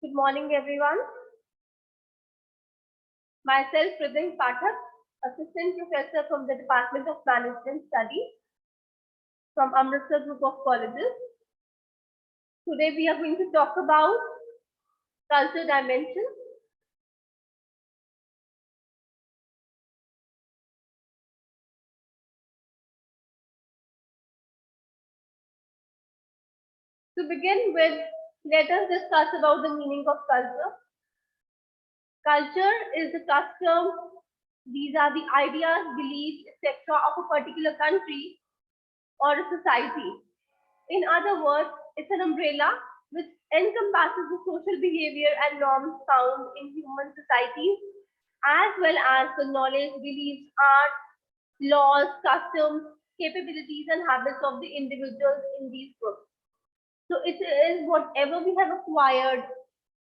Good morning, everyone. Myself, Pradin Pathak, Assistant Professor from the Department of Management Studies from Amritsar Group of Colleges. Today, we are going to talk about culture dimension. To begin with, let us discuss about the meaning of culture. Culture is the custom. These are the ideas, beliefs, etc. of a particular country or a society. In other words, it's an umbrella which encompasses the social behavior and norms found in human societies, as well as the knowledge, beliefs, art, laws, customs, capabilities, and habits of the individuals in these groups. So it is whatever we have acquired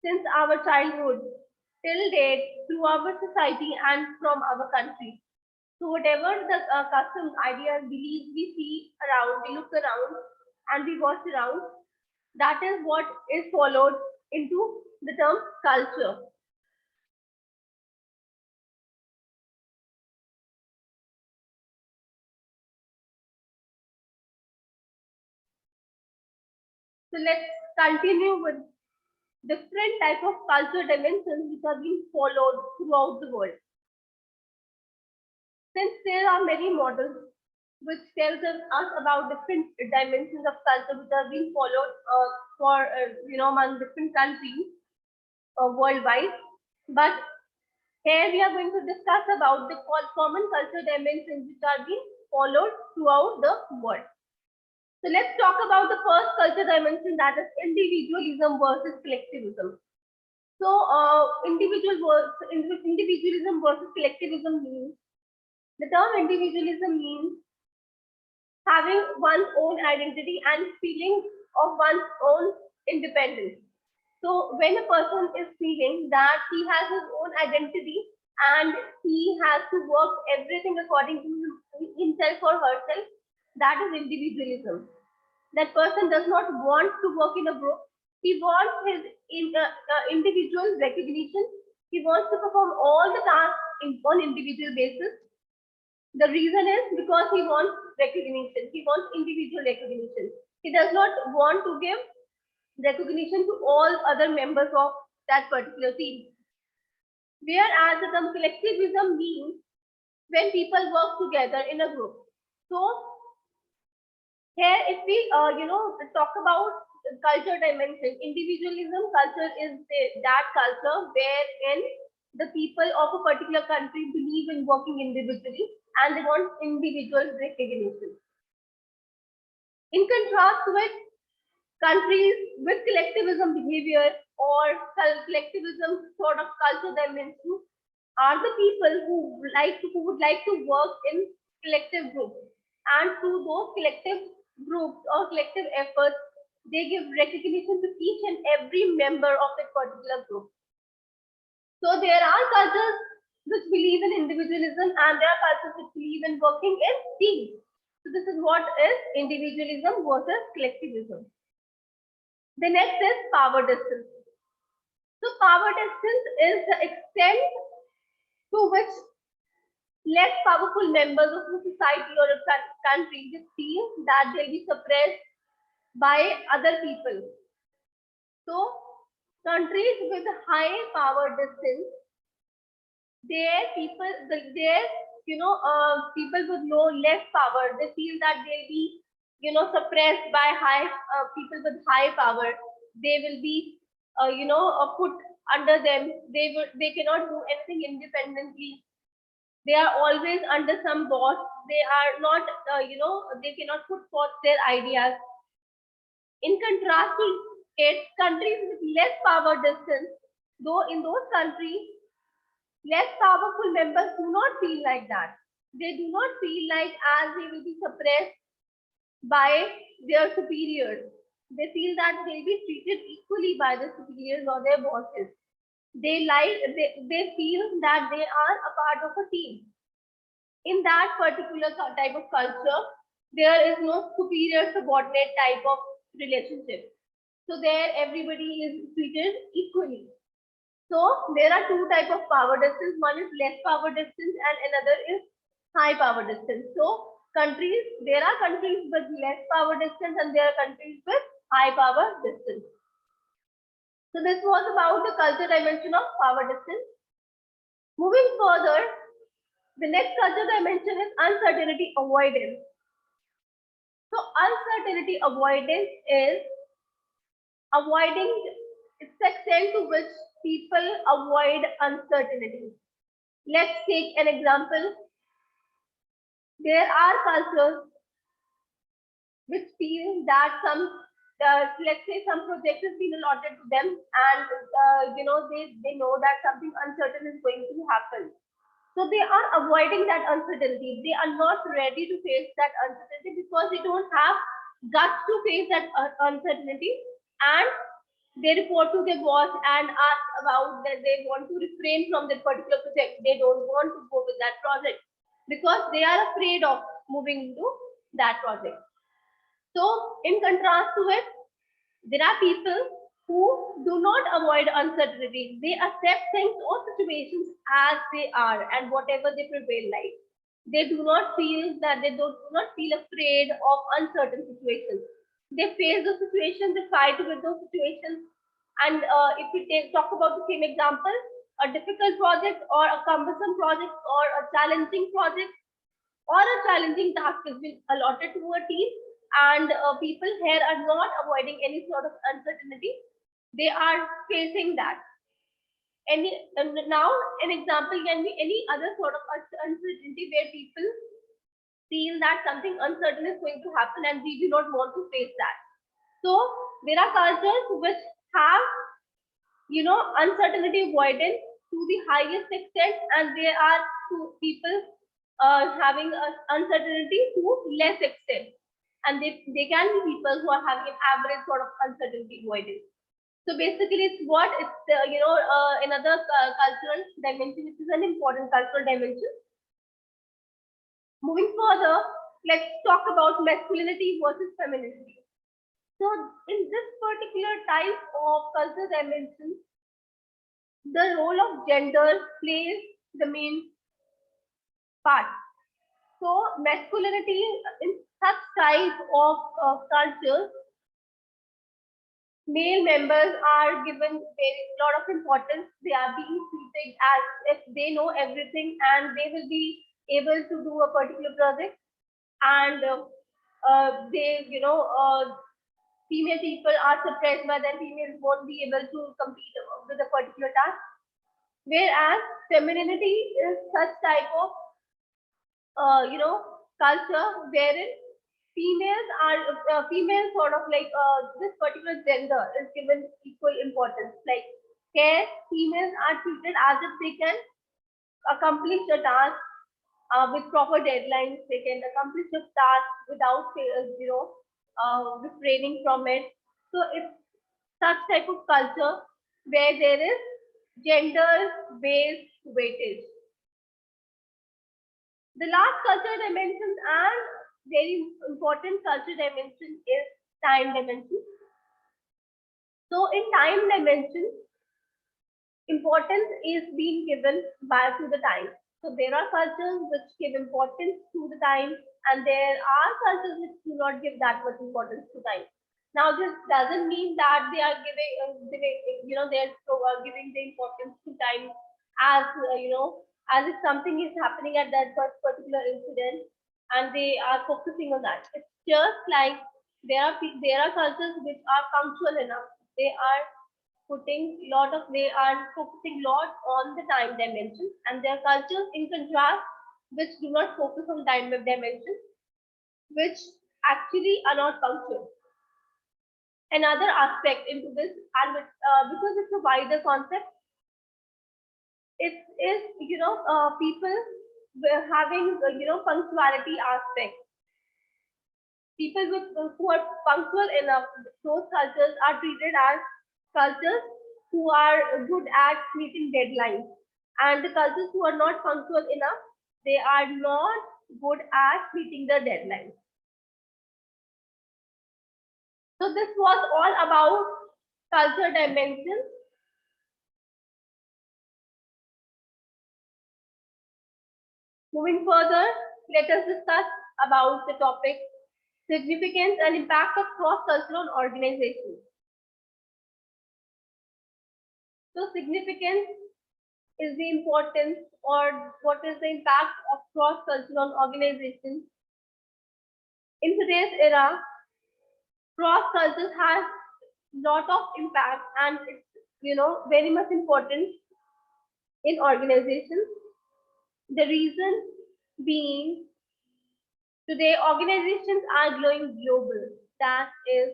since our childhood till date through our society and from our country. So whatever the customs, ideas, beliefs we see around, we look around and we watch around, that is what is followed into the term culture. So let's continue with different type of culture dimensions which are being followed throughout the world. Since there are many models which tells us about different dimensions of culture which are being followed for among different countries worldwide, but here we are going to discuss about the common culture dimensions which are being followed throughout the world. So let's talk about the first culture dimension, that is individualism versus collectivism. So individualism versus collectivism means, the term individualism means having one's own identity and feeling of one's own independence. So when a person is feeling that he has his own identity and he has to work everything according to himself or herself, that is individualism. That person does not want to work in a group. He wants his individual recognition. He wants to perform all the tasks on individual basis. The reason is because he wants recognition. He wants individual recognition. He does not want to give recognition to all other members of that particular team. Whereas the term collectivism means when people work together in a group. So here, if we talk about culture dimension, individualism culture is that culture wherein the people of a particular country believe in working individually and they want individual recognition. In contrast with countries with collectivism behavior or collectivism sort of culture dimension are the people who would like to work in collective groups, and through those collective groups or collective efforts, they give recognition to each and every member of that particular group. So there are cultures which believe in individualism and there are cultures which believe in working in teams. So this is what is individualism versus collectivism. The next is power distance. So power distance is the extent to which less powerful members of a society or a country just feel that they'll be suppressed by other people. So countries with high power distance, their people with less power, they feel that they'll be suppressed by high people with high power. They will be put under them. They cannot do anything independently. They are always under some boss. They are not they cannot put forth their ideas. In contrast to it, countries with less power distance, though in those countries less powerful members do not feel like that. They do not feel like as they will be suppressed by their superiors. They feel that they'll be treated equally by the superiors or their bosses. They feel that they are a part of a team. In that particular type of culture, there is no superior subordinate type of relationship. So there everybody is treated equally. So there are two types of power distance. One is less power distance and another is high power distance. So countries, there are countries with less power distance and there are countries with high power distance. So this was about the culture dimension of power distance. Moving further, the next culture dimension is uncertainty avoidance. So uncertainty avoidance is avoiding, it's the extent to which people avoid uncertainty. Let's take an example. There are cultures which feel that some, let's say some project has been allotted to them and they know that something uncertain is going to happen. So they are avoiding that uncertainty. They are not ready to face that uncertainty because they don't have guts to face that uncertainty, and they report to their boss and ask about that they want to refrain from that particular project. They don't want to go with that project because they are afraid of moving into that project. So in contrast to it, there are people who do not avoid uncertainty. They accept things or situations as they are and whatever they prevail like. They do not feel that do not feel afraid of uncertain situations. They face the situation, they fight with those situations. And if we talk about the same example, a difficult project or a cumbersome project or a challenging project or a challenging task has been allotted to a team, and people here are not avoiding any sort of uncertainty. They are facing that. Now an example can be any other sort of uncertainty where people feel that something uncertain is going to happen and we do not want to face that. So there are cultures which have uncertainty avoidance to the highest extent, and there are people having uncertainty to less extent, and they can be people who are having an average sort of uncertainty avoidance. So basically, it's another cultural dimension, which is an important cultural dimension. Moving further, let's talk about masculinity versus femininity. So in this particular type of cultural dimension, the role of gender plays the main part. So masculinity in such type of cultures, male members are given very lot of importance. They are being treated as if they know everything and they will be able to do a particular project. And female people are suppressed by that. Females won't be able to compete with a particular task. Whereas femininity is such type of culture wherein females are female sort of like this particular gender is given equal importance. Like here, females are treated as if they can accomplish a task with proper deadlines. They can accomplish a task without refraining from it. So it's such type of culture where there is gender-based weightage. The last culture dimension and very important culture dimension is time dimension. So in time dimension, importance is being given to the time. So there are cultures which give importance to the time, and there are cultures which do not give that much importance to time. Now this doesn't mean that they are giving the importance to time as as if something is happening at that particular incident, and they are focusing on that. It's just like there are cultures which are punctual enough. They are focusing lot on the time dimension, and there are cultures in contrast which do not focus on time dimension, which actually are not punctual. Another aspect into this, and because it's a wider concept, it is people having punctuality aspect. People who are punctual enough, those cultures are treated as cultures who are good at meeting deadlines, and the cultures who are not punctual enough, they are not good at meeting the deadlines. So this was all about culture dimensions. Moving further, let us discuss about the topic significance and impact of cross-cultural organizations. So significance is the importance or what is the impact of cross-cultural organizations. In today's era, cross cultures has lot of impact and it's very much important in organizations. The reason being today organizations are growing global. That is,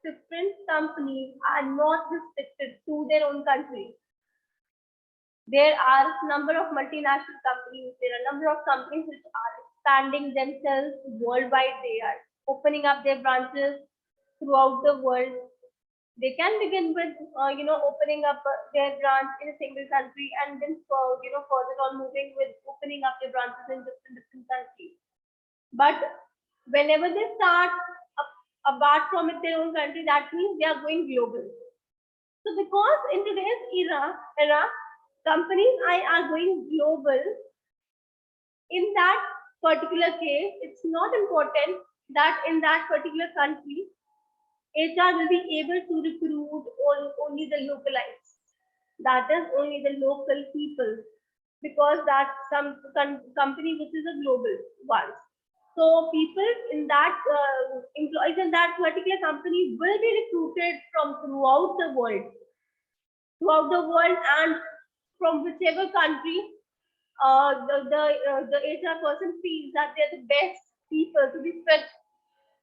different companies are not restricted to their own country. There are a number of multinational companies, there are a number of companies which are expanding themselves worldwide. They are opening up their branches throughout the world. They can begin with opening up their branch in a single country and then further on moving with opening up their branches in different countries. But whenever they start apart from their own country, that means they are going global. So because in today's era companies are going global, in that particular case it's not important that in that particular country HR will be able to recruit only the localites, that is only the local people, because that's some company which is a global one. So people in that employees in that particular company will be recruited from throughout the world, and from whichever country the HR person feels that they're the best people to be fit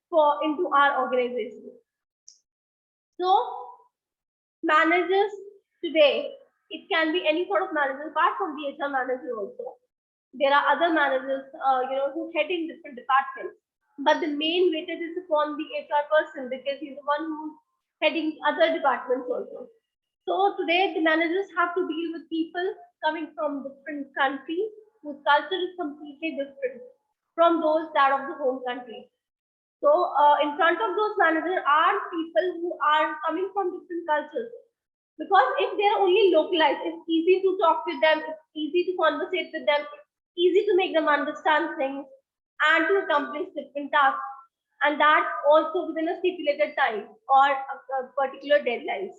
for into our organization. So managers today, it can be any sort of manager apart from the HR manager also. There are other managers, who head in different departments, but the main weightage is upon the HR person because he's the one who's heading other departments also. So today the managers have to deal with people coming from different countries whose culture is completely different from those that of the home country. So in front of those managers are people who are coming from different cultures. Because if they're only localized, it's easy to talk with them, it's easy to conversate with them, it's easy to make them understand things and to accomplish different tasks. And that also within a stipulated time or a particular deadlines.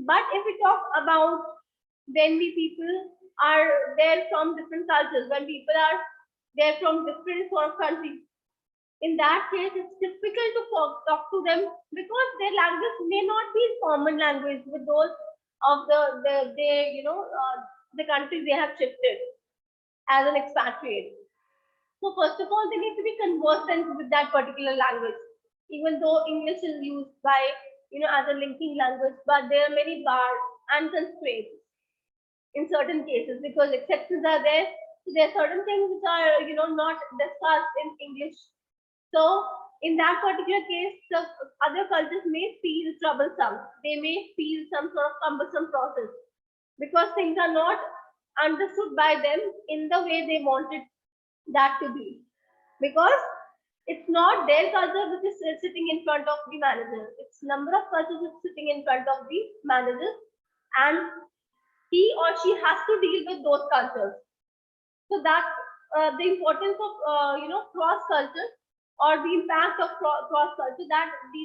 But if we talk about when we people are there from different cultures, when people are there from different sort of countries, in that case, it's difficult to talk to them because their language may not be common language with those of the countries they have shifted as an expatriate. So first of all, they need to be conversant with that particular language, even though English is used by as a linking language, but there are many bars and constraints in certain cases because exceptions are there. So there are certain things which are not discussed in English. So in that particular case, the other cultures may feel troublesome. They may feel some sort of cumbersome process because things are not understood by them in the way they wanted that to be. Because it's not their culture which is sitting in front of the manager. It's number of cultures which is sitting in front of the manager, and he or she has to deal with those cultures. So that the importance of cross culture or the impact of cross culture, that the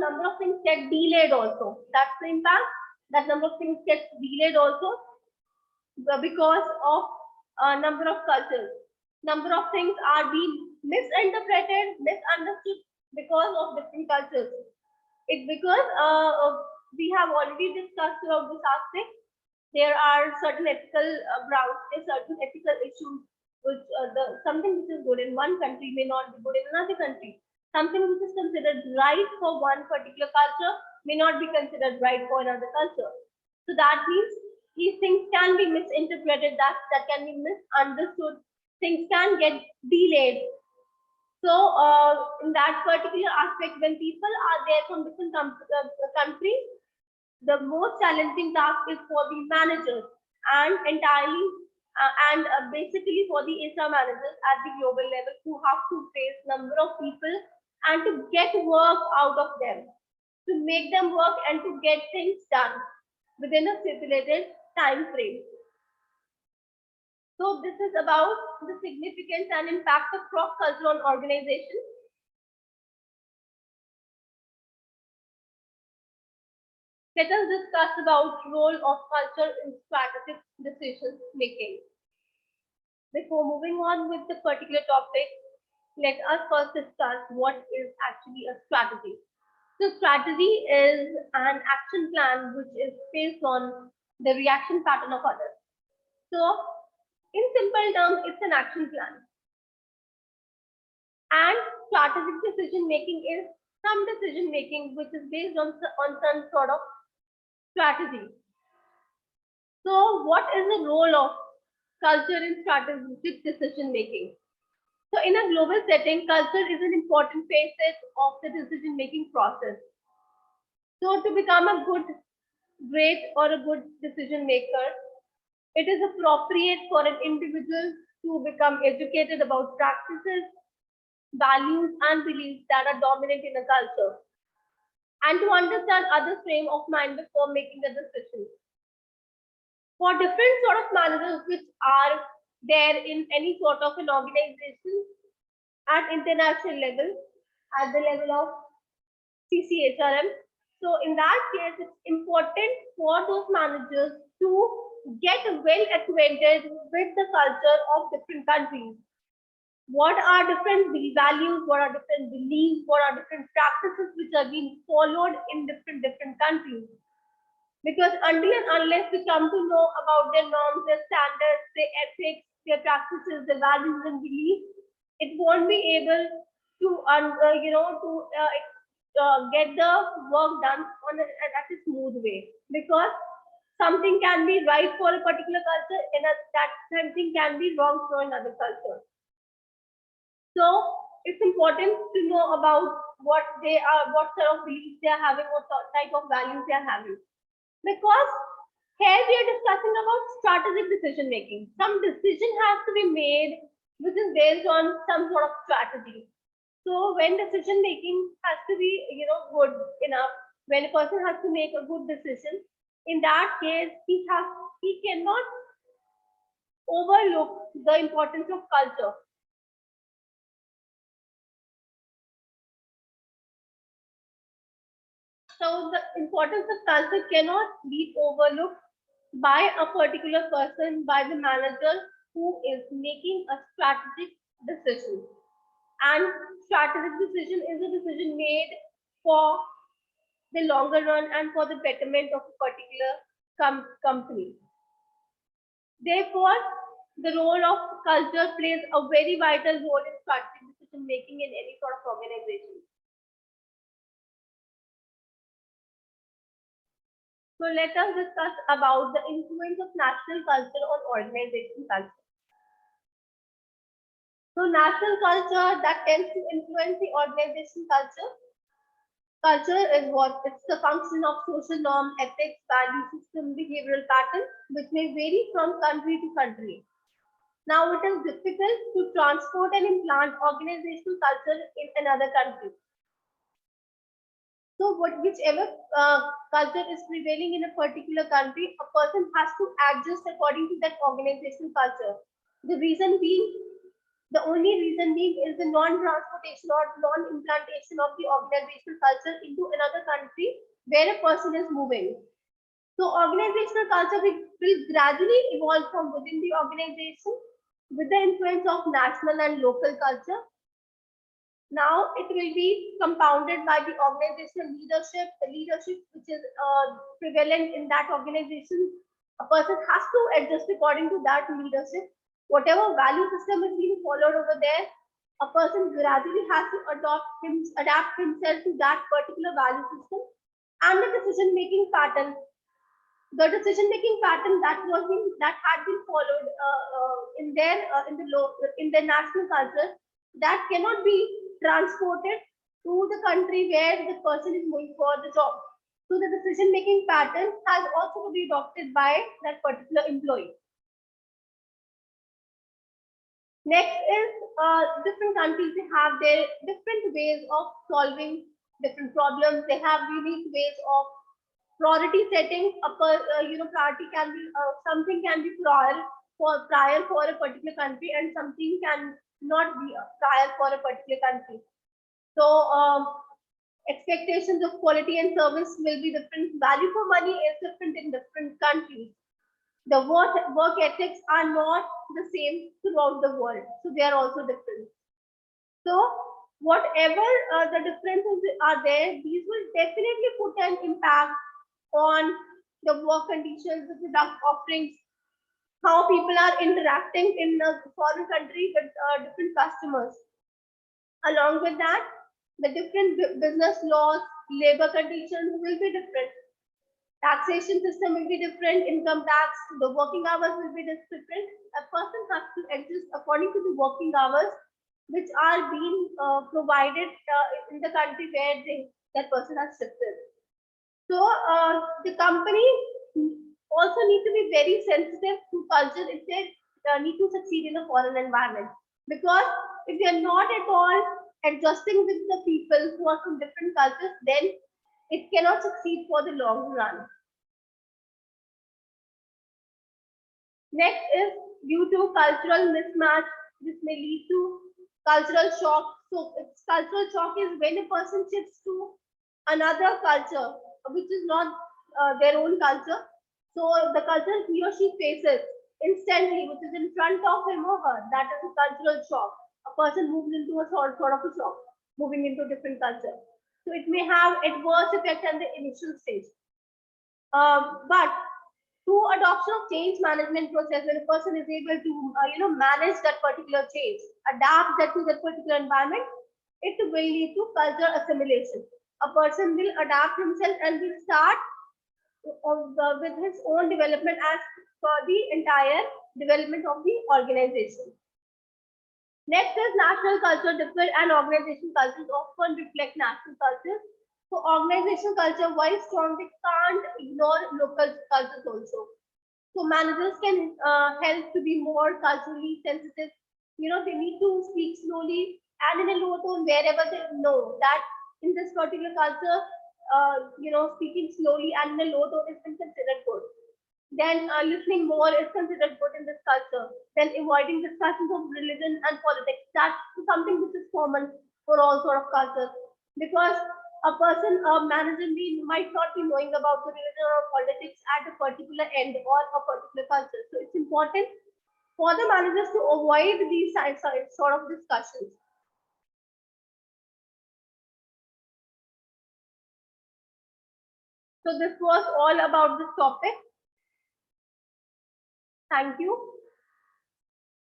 number of things get delayed also. That's the impact. That number of things get delayed also because of a number of cultures. Number of things are being misinterpreted, misunderstood because of different cultures. It's because we have already discussed about this aspect. There are certain ethical grounds, there are certain ethical issues which something which is good in one country may not be good in another country. Something which is considered right for one particular culture may not be considered right for another culture. So that means these things can be misinterpreted, that can be misunderstood, things can get delayed. So in that particular aspect, when people are there from different countries, the most challenging task is for the managers and entirely basically for the HR managers at the global level who have to face number of people and to get work out of them. to make them work and to get things done within a stipulated time frame. So this is about the significance and impact of cross culture on organization. Let us discuss about role of culture in strategic decision making. Before moving on with the particular topic, let us first discuss what is actually a strategy. So strategy is an action plan which is based on the reaction pattern of others. So in simple terms, it's an action plan. And strategic decision making is some decision making which is based on some sort of strategy. So what is the role of culture in strategic decision making? So in a global setting, culture is an important facet of the decision making process. So to become a great or a good decision maker, it is appropriate for an individual to become educated about practices, values, and beliefs that are dominant in a culture, and to understand other frame of mind before making a decision. For different sort of managers which are there in any sort of an organization at international level, at the level of CCHRM. So in that case, it's important for those managers to get well acquainted with the culture of different countries. What are different values, what are different beliefs, what are different practices which are being followed in different countries. Because until and unless we come to know about their norms, their standards, their ethics, their practices, their values and beliefs, it won't be able to get the work done at a smooth way. Because something can be right for a particular culture and that something can be wrong for another culture. So it's important to know about what they are, what sort of beliefs they are having, what type of values they are having. Because here we are discussing about strategic decision making. Some decision has to be made which is based on some sort of strategy. So when decision making has to be, good enough, when a person has to make a good decision, in that case, he cannot overlook the importance of culture. So the importance of culture cannot be overlooked by a particular person, by the manager who is making a strategic decision. And strategic decision is a decision made for the longer run and for the betterment of a particular company. Therefore, the role of culture plays a very vital role in strategic decision making in any sort of organization. So let us discuss about the influence of national culture on organization culture. So national culture that tends to influence the organization culture. Culture is what? It's the function of social norm, ethics, value system, behavioral patterns, which may vary from country to country. Now it is difficult to transport and implant organizational culture in another country. So whichever culture is prevailing in a particular country, a person has to adjust according to that organizational culture. The reason being, the only reason being is the non-transportation or non-implantation of the organizational culture into another country where a person is moving. So organizational culture will gradually evolve from within the organization with the influence of national and local culture. Now it will be compounded by the organizational leadership, the leadership which is prevalent in that organization. A person has to adjust according to that leadership. Whatever value system is being followed over there, a person gradually has to adapt himself to that particular value system and the decision-making pattern. The decision-making pattern that had been followed in their national culture, that cannot be transported to the country where the person is moving for the job. So the decision making pattern has also to be adopted by that particular employee. Next is different countries have their different ways of solving different problems. They have unique ways of priority setting. Priority can be something can be prior for a particular country, and something can not be prior for a particular country. So expectations of quality and service will be different. Value for money is different in different countries. The work ethics are not the same throughout the world, so they are also different. So whatever the differences are there, these will definitely put an impact on the work conditions, the product offerings, how people are interacting in a foreign country with different customers. Along with that, the different business laws, labor conditions will be different. Taxation system will be different, income tax, the working hours will be different. A person has to exist according to the working hours which are being provided in the country where that person has shifted. So the company also need to be very sensitive to culture if they need to succeed in a foreign environment. Because if they are not at all adjusting with the people who are from different cultures, then it cannot succeed for the long run. Next is due to cultural mismatch, this may lead to cultural shock. So cultural shock is when a person shifts to another culture which is not their own culture. So the culture he or she faces instantly, which is in front of him or her, that is a cultural shock. A person moves into a sort of a shock, moving into a different culture. So it may have adverse effect at the initial stage. But through adoption of change management process, when a person is able to manage that particular change, adapt that to that particular environment, it will lead to culture assimilation. A person will adapt himself and will start with his own development as for the entire development of the organization. Next is national culture differ and organization cultures often reflect national cultures. So organization culture, while strong, they can't ignore local cultures also. So managers can help to be more culturally sensitive. They need to speak slowly and in a low tone wherever they know that in this particular culture, speaking slowly and in a low tone is considered good. Then listening more is considered good in this culture. Then avoiding discussions of religion and politics. That's something which is common for all sort of cultures. Because a person, a manager might not be knowing about the religion or politics at a particular end or a particular culture. So it's important for the managers to avoid these sort of discussions. So this was all about this topic. Thank you.